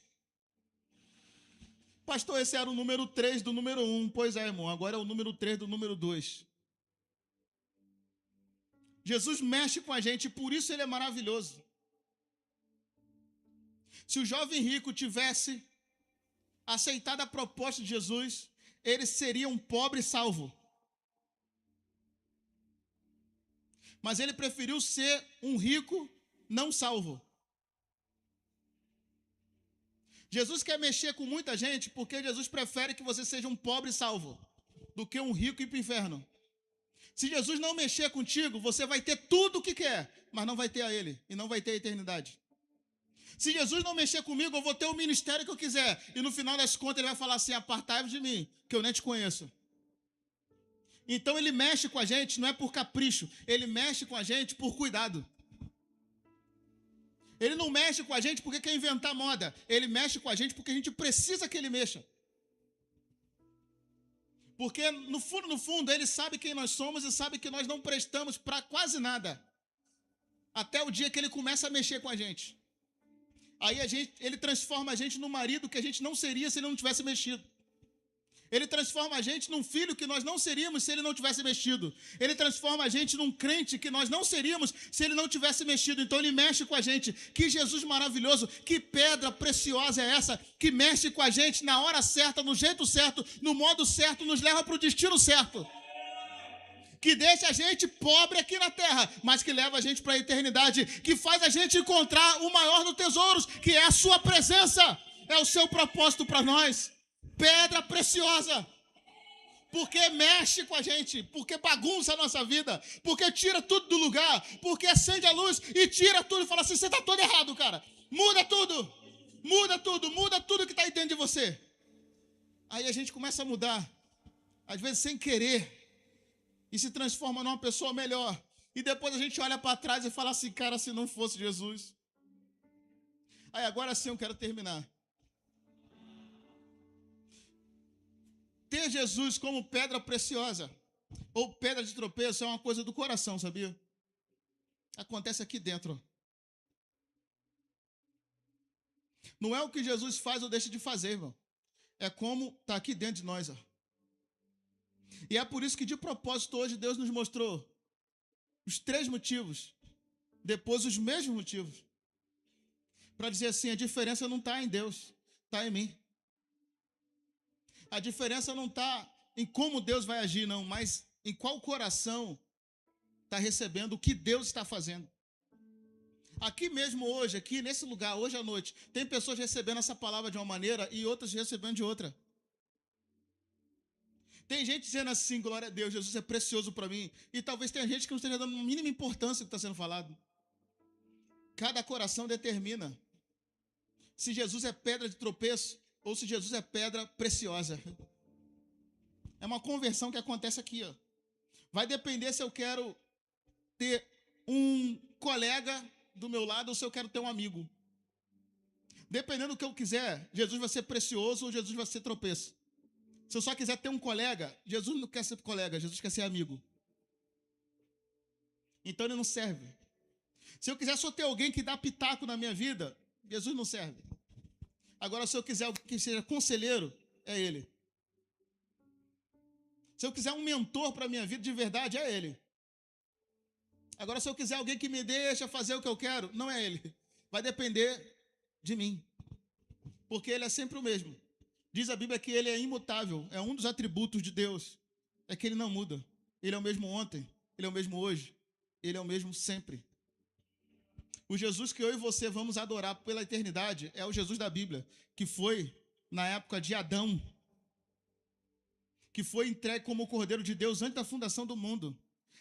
Pastor, esse era o número 3 do número 1. Pois é, irmão, agora é o número 3 do número 2. Jesus mexe com a gente e por isso ele é maravilhoso. Se o jovem rico tivesse aceitado a proposta de Jesus, ele seria um pobre salvo. Mas ele preferiu ser um rico não salvo. Jesus quer mexer com muita gente porque Jesus prefere que você seja um pobre salvo do que um rico ir para o inferno. Se Jesus não mexer contigo, você vai ter tudo o que quer, mas não vai ter a Ele e não vai ter a eternidade. Se Jesus não mexer comigo, eu vou ter o ministério que eu quiser e no final das contas ele vai falar assim, apartai-vos de mim, que eu nem te conheço. Então ele mexe com a gente, não é por capricho, ele mexe com a gente por cuidado. Ele não mexe com a gente porque quer inventar moda, ele mexe com a gente porque a gente precisa que ele mexa. Porque no fundo, ele sabe quem nós somos e sabe que nós não prestamos para quase nada. Até o dia que ele começa a mexer com a gente. Aí ele transforma a gente num marido que a gente não seria se ele não tivesse mexido. Ele transforma a gente num filho que nós não seríamos se ele não tivesse mexido. Ele transforma a gente num crente que nós não seríamos se ele não tivesse mexido. Então ele mexe com a gente. Que Jesus maravilhoso, que pedra preciosa é essa que mexe com a gente na hora certa, no jeito certo, no modo certo, nos leva para o destino certo. Que deixa a gente pobre aqui na terra, mas que leva a gente para a eternidade, que faz a gente encontrar o maior dos tesouros, que é a sua presença, é o seu propósito para nós. Pedra preciosa, porque mexe com a gente, porque bagunça a nossa vida, porque tira tudo do lugar, porque acende a luz e tira tudo e fala assim, você está todo errado, cara, muda tudo que está aí dentro de você. Aí a gente começa a mudar, às vezes sem querer, e se transforma numa pessoa melhor, e depois a gente olha para trás e fala assim, cara, se não fosse Jesus. Aí agora sim eu quero terminar. Ter Jesus como pedra preciosa ou pedra de tropeço é uma coisa do coração, sabia? Acontece aqui dentro. Não é o que Jesus faz ou deixa de fazer, irmão. É como está aqui dentro de nós. Ó. E é por isso que de propósito hoje Deus nos mostrou os 3 motivos, depois os mesmos motivos. Para dizer assim, a diferença não está em Deus, está em mim. A diferença não está em como Deus vai agir, não, mas em qual coração está recebendo o que Deus está fazendo. Aqui mesmo hoje, aqui nesse lugar, hoje à noite, tem pessoas recebendo essa palavra de uma maneira e outras recebendo de outra. Tem gente dizendo assim, glória a Deus, Jesus é precioso para mim. E talvez tenha gente que não esteja dando a mínima importância ao que está sendo falado. Cada coração determina se Jesus é pedra de tropeço ou se Jesus é pedra preciosa. É uma conversão que acontece aqui. Ó. Vai depender se eu quero ter um colega do meu lado ou se eu quero ter um amigo. Dependendo do que eu quiser, Jesus vai ser precioso ou Jesus vai ser tropeço. Se eu só quiser ter um colega, Jesus não quer ser colega, Jesus quer ser amigo. Então ele não serve. Se eu quiser só ter alguém que dá pitaco na minha vida, Jesus não serve. Agora, se eu quiser alguém que seja conselheiro, é ele. Se eu quiser um mentor para a minha vida de verdade, é ele. Agora, se eu quiser alguém que me deixa fazer o que eu quero, não é ele. Vai depender de mim. Porque ele é sempre o mesmo. Diz a Bíblia que ele é imutável. É um dos atributos de Deus. É que ele não muda. Ele é o mesmo ontem, ele é o mesmo hoje, ele é o mesmo sempre. O Jesus que eu e você vamos adorar pela eternidade é o Jesus da Bíblia, que foi na época de Adão, que foi entregue como o Cordeiro de Deus antes da fundação do mundo.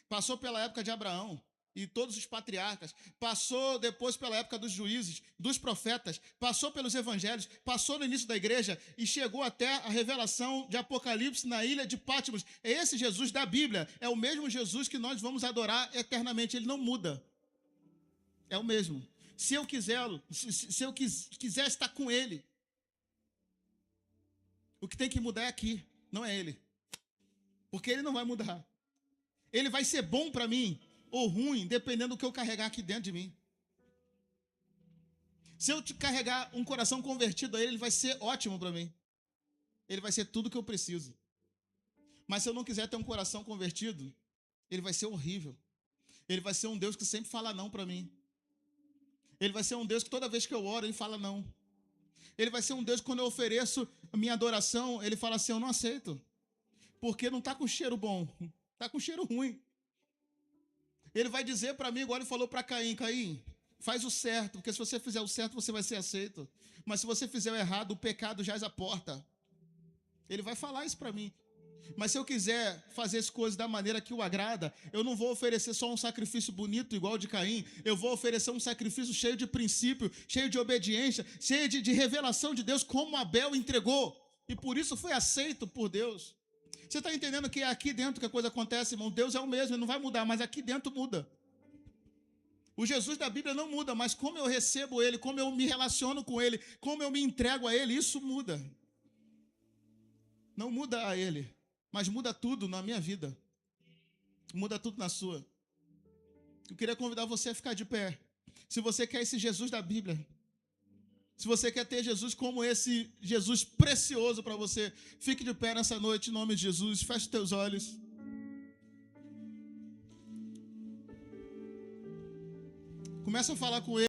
Passou pela época de Abraão e todos os patriarcas, passou depois pela época dos juízes, dos profetas, passou pelos evangelhos, passou no início da igreja e chegou até a revelação de Apocalipse na ilha de Patmos. É esse Jesus da Bíblia, é o mesmo Jesus que nós vamos adorar eternamente, ele não muda. É o mesmo. Se eu quiser estar com ele, o que tem que mudar é aqui, não é ele. Porque ele não vai mudar. Ele vai ser bom para mim ou ruim, dependendo do que eu carregar aqui dentro de mim. Se eu te carregar um coração convertido a ele, ele vai ser ótimo para mim. Ele vai ser tudo o que eu preciso. Mas se eu não quiser ter um coração convertido, ele vai ser horrível. Ele vai ser um Deus que sempre fala não para mim. Ele vai ser um Deus que toda vez que eu oro, ele fala não. Ele vai ser um Deus que quando eu ofereço a minha adoração, ele fala assim, eu não aceito. Porque não está com cheiro bom, está com cheiro ruim. Ele vai dizer para mim, igual ele falou para Caim, Caim, faz o certo, porque se você fizer o certo, você vai ser aceito. Mas se você fizer o errado, o pecado jaz à porta. Ele vai falar isso para mim. Mas se eu quiser fazer as coisas da maneira que o agrada, eu não vou oferecer só um sacrifício bonito igual o de Caim, eu vou oferecer um sacrifício cheio de princípio, cheio de obediência, cheio de revelação de Deus, como Abel entregou, e por isso foi aceito por Deus. Você está entendendo que é aqui dentro que a coisa acontece, irmão? Deus é o mesmo, ele não vai mudar, mas aqui dentro muda. O Jesus da Bíblia não muda, mas como eu recebo ele, como eu me relaciono com ele, como eu me entrego a ele, isso muda. Não muda a ele, mas muda tudo na minha vida. Muda tudo na sua. Eu queria convidar você a ficar de pé. Se você quer esse Jesus da Bíblia, se você quer ter Jesus como esse Jesus precioso para você, fique de pé nessa noite em nome de Jesus. Feche os teus olhos. Começa a falar com ele.